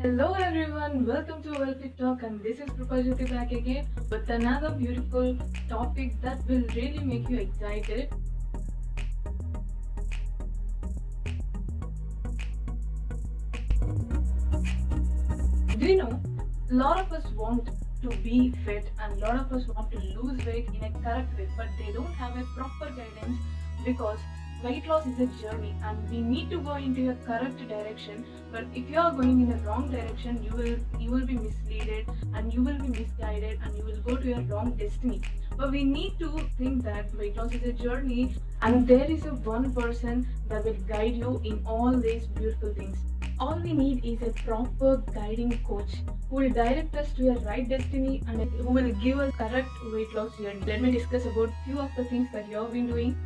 Hello everyone, welcome to Wellfit Talk, and this is Krupajyoti back again with another beautiful topic that will really make you excited. Do you know, a lot of us want to be fit and a lot of us want to lose weight in a correct way, but they don't have a proper guidance because weight loss is a journey and we need to go into a correct direction. But if you are going in a wrong direction, you will be misled and you will be misguided and you will go to your wrong destiny. But we need to think that weight loss is a journey and there is a one person that will guide you in all these beautiful things. All we need is a proper guiding coach who will direct us to a right destiny and who will give us correct weight loss journey. Let me discuss about few of the things that you have been doing.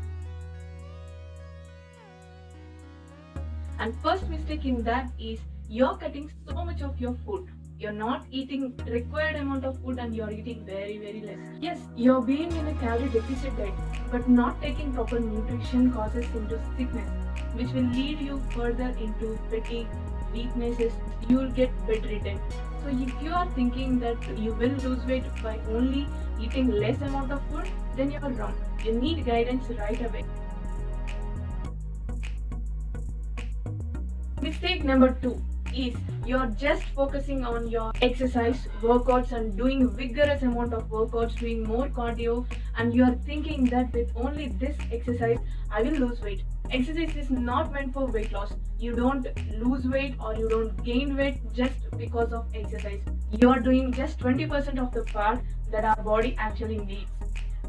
And first mistake in that is you're cutting so much of your food. You're not eating required amount of food and you're eating very less. Yes, you're being in a calorie deficit diet, but not taking proper nutrition causes into sickness, which will lead you further into fatigue, weaknesses. You will get bedridden. So if you are thinking that you will lose weight by only eating less amount of food, then you are wrong. You need guidance right away. Mistake number 2 is you're just focusing on your exercise, workouts and doing vigorous amount of workouts, doing more cardio, and you are thinking that with only this exercise I will lose weight. Exercise is not meant for weight loss. You don't lose weight or you don't gain weight just because of exercise. You are doing just 20% of the part that our body actually needs.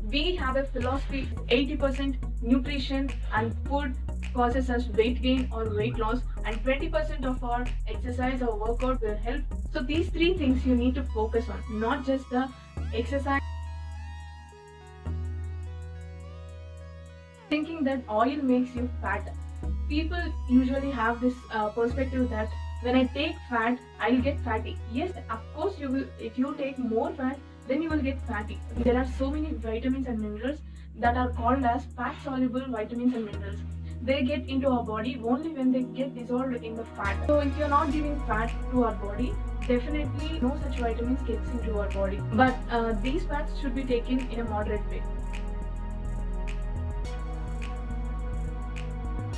We have a philosophy 80% nutrition and food causes us weight gain or weight loss, and 20% of our exercise or workout will help. So these three things you need to focus on, not just the exercise. Thinking that oil makes you fat. People usually have this perspective that when I take fat, I'll get fatty. Yes, of course you will. If you take more fat, then you will get fatty. There are so many vitamins and minerals that are called as fat soluble vitamins and minerals. They get into our body only when they get dissolved in the fat. So if you're not giving fat to our body, definitely no such vitamins gets into our body. But these fats should be taken in a moderate way.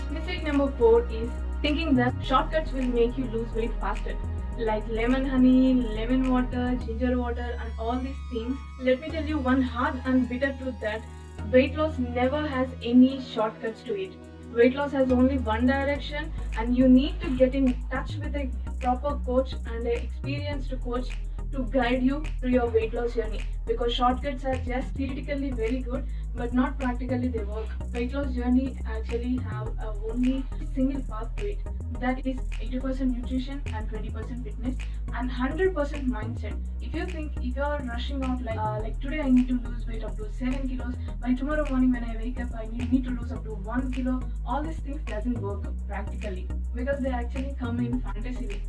Mistake number 4 is thinking that shortcuts will make you lose weight faster. Like lemon honey, lemon water, ginger water and all these things. Let me tell you one hard and bitter truth that weight loss never has any shortcuts to it. Weight loss has only one direction and you need to get in touch with a proper coach and an experienced coach to guide you through your weight loss journey, because shortcuts are just theoretically very good but not practically they work. Weight loss journey actually have only single path to it, that is 80% nutrition and 20% fitness and 100% mindset. If you think if you are rushing out like today I need to lose weight up to 7 kilos, by tomorrow morning when I wake up I need to lose up to 1 kilo, all these things doesn't work practically because they actually come in fantasy way.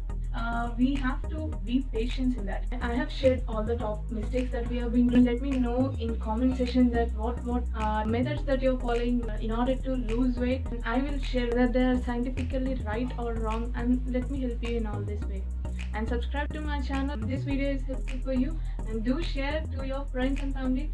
We have to be patient in that. I have shared all the top mistakes that we have been doing. Let me know in comment section that what methods that you're following in order to lose weight, and I will share whether they are scientifically right or wrong, and let me help you in all this way. And subscribe to my channel. This video is helpful for you, and do share to your friends and family.